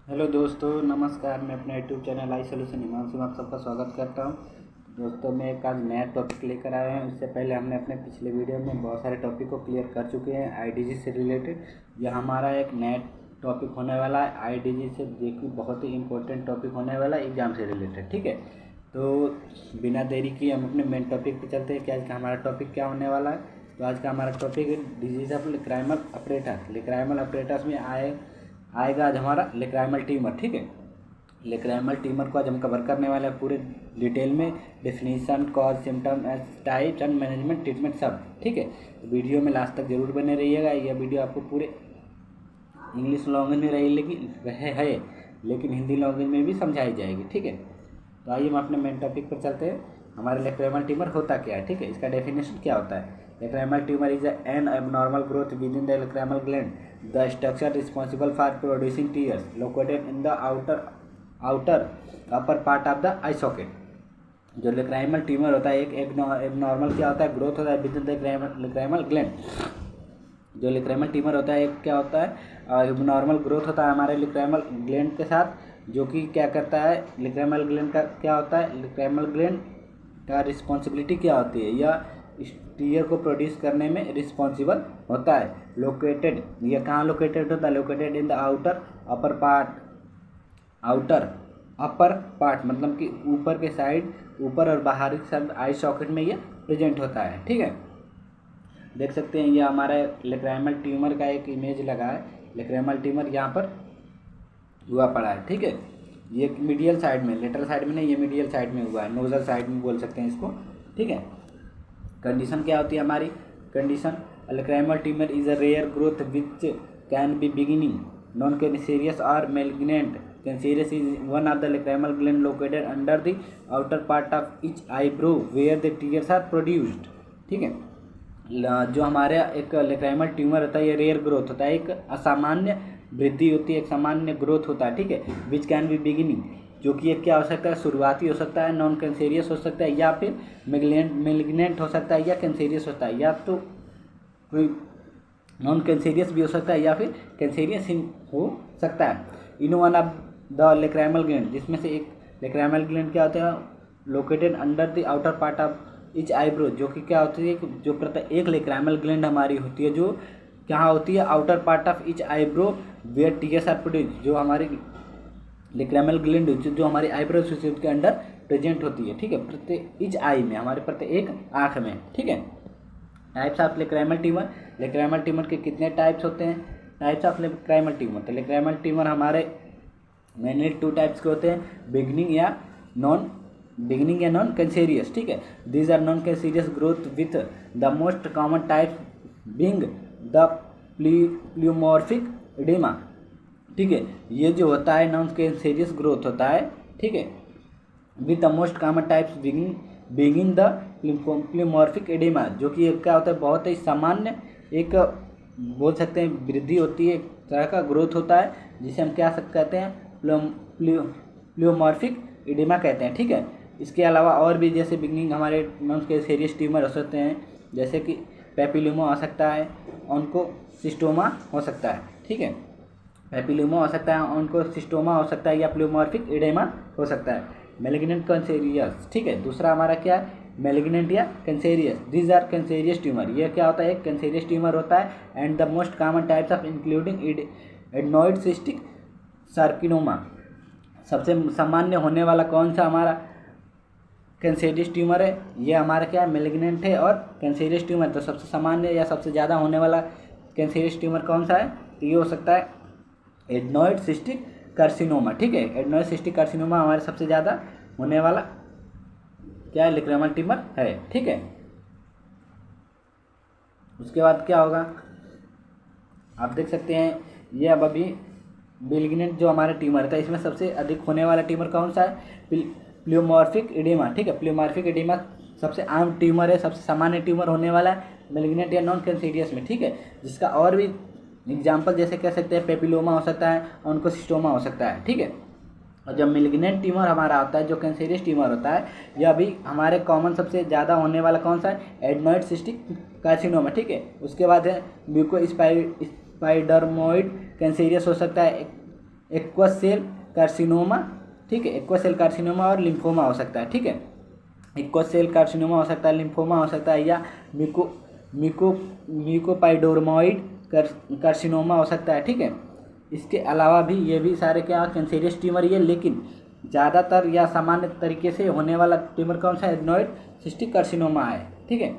Hello दोस्तों, नमस्कार। मैं अपने यूट्यूब चैनल आई सोल्यूशन हिमांशु में आप सबका स्वागत करता हूं। दोस्तों, मैं एक आज नया टॉपिक लेकर आया हूं। इससे पहले हमने अपने पिछले वीडियो में बहुत सारे टॉपिक को क्लियर कर चुके हैं आईडीजी से रिलेटेड। यह हमारा एक नया टॉपिक होने वाला है आईडीजी से, जो कि बहुत ही इंपॉर्टेंट टॉपिक होने वाला है एग्जाम से रिलेटेड। ठीक है, तो बिना देरी किए हम अपने मेन टॉपिक पर चलते हैं कि आज का हमारा टॉपिक क्या होने वाला है। तो आज का हमारा टॉपिक है डिजीज लिक्राइमल अपरेटस। लिक्राइमल अपरेटस में आएगा आज हमारा लिक्राइमल ट्यूमर। ठीक है, लिक्राइमल ट्यूमर को आज हम कवर करने वाले हैं पूरे डिटेल में, definition, cause, symptom, types and management, treatment सब। ठीक है, तो वीडियो में लास्ट तक जरूर बने रहिएगा। यह वीडियो आपको पूरे इंग्लिश लैंग्वेज में है लेकिन हिंदी लैंग्वेज में भी समझाई जाएगी। ठीक है, तो आइए हम अपने मेन टॉपिक पर चलते हैं। हमारे लिक्राइमल ट्यूमर होता क्या है। ठीक है, इसका डेफिनेशन क्या होता है। Lacrimal tumour is an abnormal growth within the lacrimal gland, the structure responsible for producing tears located in the outer upper part of the eye socket. जो लिक्राइमल ट्यूमर होता है एक एबनॉर्मल क्या होता है, ग्रोथ होता है with in the lacrimal gland. जो लिक्राइमल ट्यूमर होता है एक क्या होता है, एबनॉर्मल ग्रोथ होता है हमारे लिक्राइमल ग्लैंड के साथ, जो कि क्या करता है, लिक्राइमल ग्लैंड का क्या होता है, लिक्राइमल ग्लैंड का रिस्पॉन्सिबिलिटी क्या होती है, या टीयर को प्रोड्यूस करने में रिस्पॉन्सिबल होता है। लोकेटेड, यह कहाँ लोकेटेड होता है, located in the outer upper part मतलब कि ऊपर के साइड, ऊपर और बाहरी साइड आई सॉकेट में ये प्रेजेंट होता है। ठीक है, देख सकते हैं ये हमारा लिक्राइमल ट्यूमर का एक इमेज लगा है। लिक्राइमल ट्यूमर यहाँ पर हुआ पड़ा है। ठीक है, ये मीडियल साइड में, लेटरल साइड में नहीं, ये मीडियल साइड में हुआ है, नोजल साइड में बोल सकते हैं इसको। ठीक है, कंडीशन क्या होती है हमारी condition, lacrimal tumour is a rare growth which can be beginning non cancerous और malignant. Cancerous is one of the lacrimal gland located under the outer part of each eyebrow where the tears are produced. ठीक है, जो हमारे एक लिक्राइमल tumour होता है ये rare growth होता है, एक असामान्य वृद्धि होती है, एक सामान्य ग्रोथ होता है। ठीक है, विच कैन बी बिगिनिंग, जो कि एक क्या हो सकता है, शुरुआती हो सकता है, नॉन कैंसेरियस हो सकता है, या फिर मेलिग्नेंट हो सकता है, या कैंसेरियस होता है, या तो कोई नॉन कैंसेरियस भी हो सकता है या फिर कैंसेरियस हो सकता है। In one of the lacrimal gland, जिसमें से एक लिक्राइमल ग्लैंड क्या होता है, located under the outer part of each eyebrow, जो कि क्या होती है, जो प्रत्येक लिक्राइमल ग्लैंड हमारी होती है, जो कहाँ होती है, outer part of each eyebrow where tears are produce. जो हमारी लिक्राइमल ग्लैंड जो हमारी आईब्रो के अंडर प्रेजेंट होती है। ठीक है, प्रत्येक ईच आई में, हमारे प्रत्येक आँख में। ठीक है, types of lacrimal tumour, लिक्राइमल tumour के कितने टाइप्स होते हैं, टाइप्स ऑफ लिक्राइमल ट्यूमर। तो लिक्राइमल ट्यूमर हमारे मेनली 2 टाइप्स के होते हैं, बिगिनिंग या नॉन कैंसेरियस। ठीक है, these are non cancerous growth with the most common type being the pleomorphic adenoma. ठीक है, ये जो होता है नॉन कैंसेरियस ग्रोथ होता है। ठीक है, with the most common types begin the pleomorphic adenoma, जो कि एक क्या होता है, बहुत ही सामान्य एक बोल सकते हैं वृद्धि होती है, एक तरह का ग्रोथ होता है, जिसे हम क्या कहते हैं, प्ल्यूमॉर्फिक एडिमा कहते हैं। ठीक है, इसके अलावा और भी जैसे बिगिनिंग हमारे नॉन कैंसेरियस ट्यूमर हो सकते हैं, जैसे कि पेपिलोमा हो सकता है, ऑन्कोसिस्टोमा हो सकता है। ठीक है, पेपिलोमा हो सकता है, ऑन्कोसिस्टोमा हो सकता है, या प्ल्यूमॉर्फिक एडेमा हो सकता है। Malignant cancerous. ठीक है, दूसरा हमारा क्या है, मेलिग्नेंट या cancerous. These are cancerous tumour, यह क्या होता है, एक कैंसेरियस ट्यूमर होता है। And the most common types of including adenoid cystic carcinoma. सबसे सामान्य होने वाला कौन सा हमारा कैंसेरियस ट्यूमर है, ये हमारा क्या है, मेलिग्नेंट है और कैंसेरियस ट्यूमर। तो सबसे सामान्य या सबसे ज़्यादा होने वाला कैंसेरियस ट्यूमर कौन सा है, तो ये हो सकता है एडनॉइड सिस्टिक कार्सिनोमा। ठीक है, एडनॉइड सिस्टिक कार्सिनोमा हमारे सबसे ज़्यादा होने वाला क्या है, लिक्राइमल ट्यूमर है। ठीक है, उसके बाद क्या होगा, आप देख सकते हैं ये अब अभी मेलिग्नेंट जो हमारा ट्यूमर था, इसमें सबसे अधिक होने वाला ट्यूमर कौन सा है, प्ल्यूमॉर्फिक एडिमा। ठीक है, प्ल्यूमॉर्फिक एडिमा सबसे आम ट्यूमर है, सबसे सामान्य ट्यूमर होने वाला है मेलिग्नेंट या नॉन कैंसेरियस में। ठीक है, जिसका और भी एग्जाम्पल जैसे कह सकते हैं, पेपिलोमा हो सकता है, ऑन्कोसिस्टोमा हो सकता है। ठीक है, और जब मेलिग्नेंट ट्यूमर हमारा होता है, जो कैंसेरियस ट्यूमर होता है, यह भी हमारे कॉमन सबसे ज़्यादा होने वाला कौन सा है, एडनॉइड सिस्टिक कार्सिनोमा। ठीक है, उसके बाद है म्यूकोस्पाइडर्मोइड कैंसेरियस हो सकता है, एक्वस सेल कार्सिनोमा, ठीक है, एक्वस सेल कार्सिनोमा और लिम्फोमा हो सकता है, ठीक है। एक्वस सेल कार्सिनोमा हो सकता है, लिम्फोमा हो सकता है, या म्यूकोपाइडोरमॉइड कार्सिनोमा हो सकता है, ठीक है। इसके अलावा भी ये भी सारे क्या कैंसरियस ट्यूमर ही है, लेकिन ज़्यादातर या सामान्य तरीके से होने वाला ट्यूमर कौन सा है, एडनोइड सिस्टिक कार्सिनोमा है, ठीक है।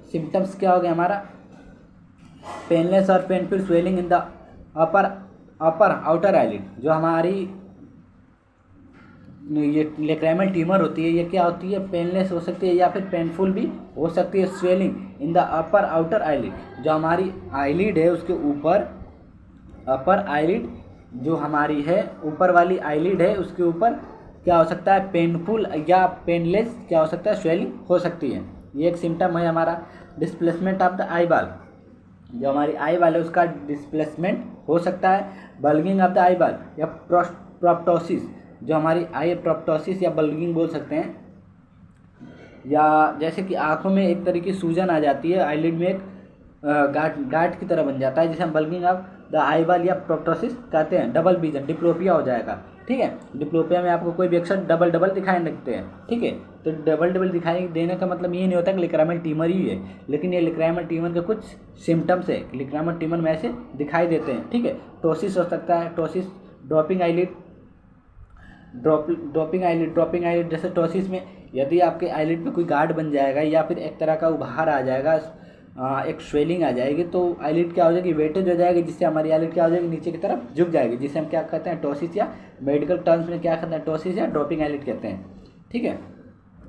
सिम्टम्स क्या हो गया हमारा, पेनलेस और painful swelling in the upper outer eyelid, जो हमारी ये लेक्राइमल ट्यूमर होती है, ये क्या होती है, पेनलेस हो सकती है या फिर पेनफुल भी हो सकती है। Swelling in the upper outer eyelid, जो हमारी आईलिड है उसके ऊपर, अपर आईलिड जो हमारी है, ऊपर वाली आईलिड है उसके ऊपर क्या हो सकता है, पेनफुल या पेनलेस क्या हो सकता है, स्वेलिंग हो सकती है। ये एक सिम्टम है हमारा। Displacement of the eye ball, जो हमारी आई बॉल है उसका डिस्प्लेसमेंट हो सकता है। Bulging of the eye ball या प्रोप्टोसिस, जो हमारी आई प्रोप्टोसिस या बल्गिंग बोल सकते हैं, या जैसे कि आंखों में एक तरह की सूजन आ जाती है, आईलिड में एक गांठ की तरह बन जाता है, जिसे हम bulging of the eye ball या प्रोप्टोसिस कहते हैं। डबल विजन, डिप्लोपिया हो जाएगा, ठीक है। डिप्लोपिया में आपको कोई भी अक्षर डबल डबल दिखाई लगते हैं, ठीक है। तो डबल डबल दिखाई देने का मतलब ये नहीं होता कि लेक्राइमल ट्यूमर ही है, लेकिन ये लेक्राइमल ट्यूमर के कुछ सिम्टम्स है, लेक्राइमल ट्यूमर में ऐसे दिखाई देते हैं, ठीक है। टोसिस हो सकता है, ptosis, dropping eyelid, dropping eyelid, जैसे टोसिस में यदि आपके आईलिड पे कोई गार्ड बन जाएगा या फिर एक तरह का उभार आ जाएगा, एक स्वेलिंग आ जाएगी, तो आईलिड क्या हो जाएगी, वेटेज हो जाएगी, जिससे हमारी आईलिड क्या हो जाएगी, नीचे की तरफ झुक जाएगी, जिसे हम क्या कहते हैं, टोसिस, या मेडिकल टर्म्स में क्या कहते हैं, टोसिस या ड्रॉपिंग आईलिड कहते हैं, ठीक है।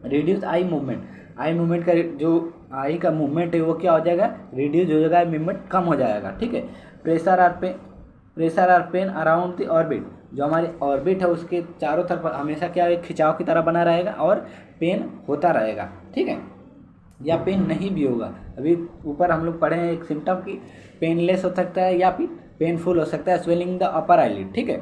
Reduce eye movement, eye movement का जो आई का मूवमेंट है वो क्या हो जाएगा, रिड्यूस हो जाएगा, मूवमेंट कम हो जाएगा, ठीक है। प्रेशर और पेन अराउंड द ऑर्बिट, जो हमारी ऑर्बिट है उसके चारों तरफ हमेशा क्या एक खिंचाव की तरह बना रहेगा और पेन होता रहेगा, ठीक है, या पेन नहीं भी होगा। अभी ऊपर हम लोग पढ़े हैं एक सिम्टम की पेनलेस हो सकता है या फिर पेनफुल हो सकता है, स्वेलिंग द अपर आईलिड, ठीक है।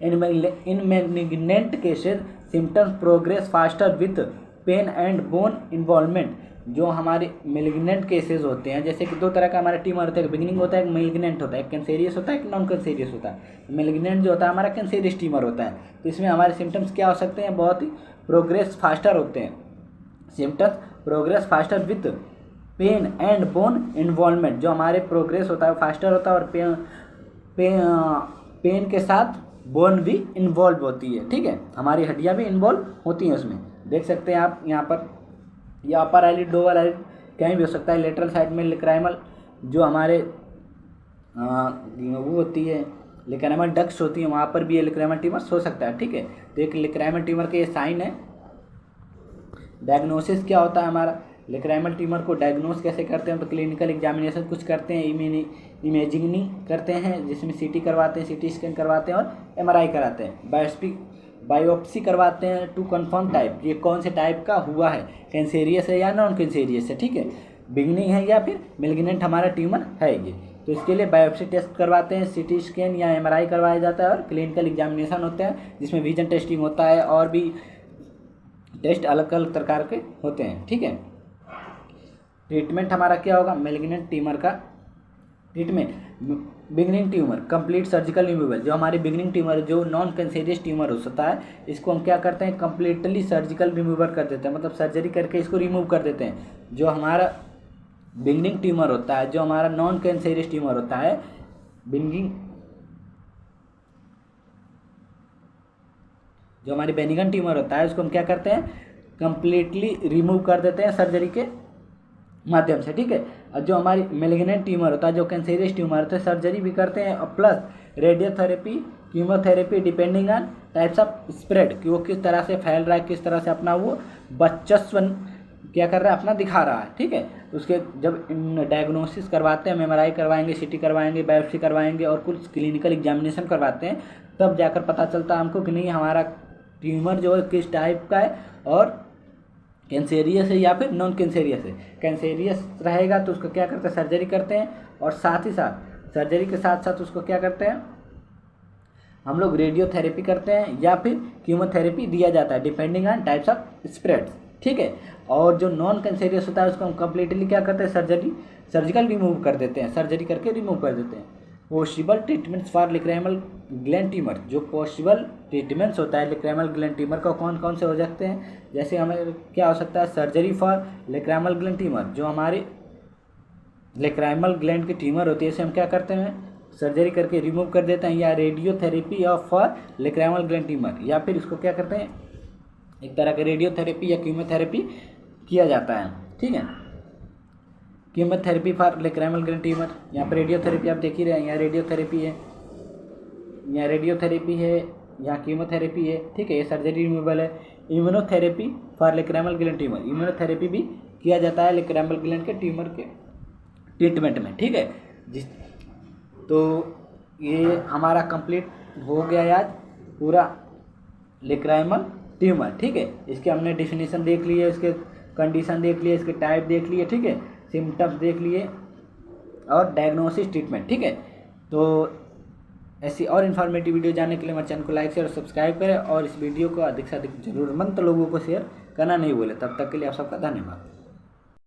In malignant cases symptoms progress faster with pain and bone involvement, जो हमारे मेलिग्नेंट केसेस होते हैं, जैसे कि दो तरह का हमारा ट्यूमर होता है, एक बिगिनिंग होता है, एक मेलिग्नेंट होता है, एक कैंसेरियस होता है, एक नॉन कैंसेरियस होता है। मेलिग्नेंट जो होता है हमारा कैंसेरियस ट्यूमर होता है, तो इसमें हमारे सिम्टम्स क्या हो सकते हैं, बहुत ही प्रोग्रेस फास्टर होते हैं। Symptoms progress faster with pain and bone involvement, जो हमारे प्रोग्रेस होता है फास्टर होता है और पेन के साथ बोन भी इन्वॉल्व होती है, ठीक है, हमारी हड्डियाँ भी इन्वॉल्व होती हैं उसमें। देख सकते हैं आप यहाँ पर, या अपर आईलिड, लोअर आईलिड कहीं भी हो सकता है। लेटरल साइड में लेक्राइमल जो हमारे वो होती है, लेक्राइमल डक्ट्स होती है, वहाँ पर भी ये लेक्राइमल ट्यूमर हो सकता है, ठीक है। तो एक लेक्राइमल ट्यूमर के ये साइन है। डायग्नोसिस क्या होता है हमारा, लेक्राइमल ट्यूमर को डायग्नोस कैसे करते हैं, तो क्लिनिकल एग्जामिनेशन कुछ करते हैं, इमेजिंग करते हैं, जिसमें सीटी करवाते हैं, सीटी स्कैन करवाते हैं और एमआरआई कराते हैं, बायोप्सी करवाते हैं टू कंफर्म टाइप, ये कौन से टाइप का हुआ है, कैंसेरियस है या नॉन कैंसेरियस है, ठीक है, बिगनिंग है या फिर मेलिग्नेंट हमारा ट्यूमर है ये। तो इसके लिए बायोप्सी टेस्ट करवाते हैं, सीटी स्कैन या एमआरआई करवाया जाता है और क्लिनिकल एग्जामिनेशन होते हैं, जिसमें विजन टेस्टिंग होता है और भी टेस्ट अलग अलग प्रकार के होते हैं, ठीक है। ट्रीटमेंट हमारा क्या होगा, मेलिग्नेंट ट्यूमर का treatment, beginning tumour complete surgical removal, जो हमारी बिगनिंग ट्यूमर जो नॉन कैंसेरियस ट्यूमर हो सकता है, इसको हम क्या करते हैं, कंप्लीटली सर्जिकल रिमूवर कर देते हैं, मतलब सर्जरी करके इसको रिमूव कर देते हैं। जो हमारा बिगनिंग ट्यूमर होता है, जो हमारा नॉन कैंसेरियस ट्यूमर होता है, बिगनिंग जो हमारी बेनिगन ट्यूमर होता है, उसको हम क्या करते हैं, कंप्लीटली रिमूव कर देते हैं सर्जरी के माध्यम से, ठीक है। और जो हमारी मेलिग्नेंट ट्यूमर होता है, जो कैंसेरियस ट्यूमर होता है, सर्जरी भी करते हैं और plus radiotherapy, chemotherapy, depending on types of spread, कि वो किस तरह से फैल रहा है, किस तरह से अपना वो वर्चस्व क्या कर रहा है, अपना दिखा रहा है, ठीक है। उसके जब डायग्नोसिस करवाते हैं, एमआरआई करवाएंगे, सीटी करवाएंगे, बायोप्सी करवाएंगे और कुछ क्लिनिकल एग्जामिनेशन करवाते हैं, तब जाकर पता चलता है हमको कि नहीं हमारा ट्यूमर जो है किस टाइप का है और कैंसेरियस है या फिर नॉन कैंसेरियस है। कैंसेरियस रहेगा तो उसको क्या करते हैं, सर्जरी करते हैं, और साथ ही साथ सर्जरी के साथ साथ उसको क्या करते हैं, हम लोग रेडियोथेरेपी करते हैं या फिर कीमोथेरेपी दिया जाता है, depending on types of spreads, ठीक है। और जो नॉन कैंसेरियस होता है उसको हम कम्प्लीटली क्या करते हैं, सर्जिकल रिमूव कर देते हैं, सर्जरी करके रिमूव कर देते हैं। Possible treatments for lacrimal gland tumour, जो पॉसिबल ट्रीटमेंट्स होता है लेक्राइमल ग्लैंड ट्यूमर का कौन कौन से हो सकते हैं, जैसे हमें क्या हो सकता है, surgery for lacrimal gland tumour, जो हमारी लेक्राइमल ग्लैंड की ट्यूमर होती है इसे हम क्या करते हैं, सर्जरी करके रिमूव कर देते हैं, या radiotherapy of for lacrimal gland tumour, या फिर इसको क्या करते हैं, एक तरह के रेडियोथेरेपी या कीमोथेरेपी किया जाता है। ठीक है, chemotherapy for lacrimal gland tumour, यहाँ पर रेडियोथेरेपी आप देख ही रहे हैं, यहाँ रेडियोथेरेपी है, यहाँ रेडियोथेरेपी है, यहाँ कीमोथेरेपी है। ठीक है, ये सर्जरी रिमूवल है। Immunotherapy for lacrimal gland tumour, immunotherapy भी किया जाता है लेक्राइमल ग्लैंड के ट्यूमर के ट्रीटमेंट में। ठीक है, जिस तो ये हमारा कंप्लीट हो गया आज पूरा लेक्राइमल ट्यूमर। ठीक है, इसके हमने डिफिनीशन देख ली है, इसके कंडीशन देख लिए, इसके टाइप देख लिए, ठीक है, सिम्टम्स देख लिए और डायग्नोसिस ट्रीटमेंट। ठीक है, तो ऐसी और इन्फॉर्मेटिव वीडियो जानने के लिए हमारे चैनल को लाइक शेयर और सब्सक्राइब करें और इस वीडियो को अधिक से अधिक ज़रूरतमंद लोगों को शेयर करना नहीं भूलें। तब तक के लिए आप सबका धन्यवाद।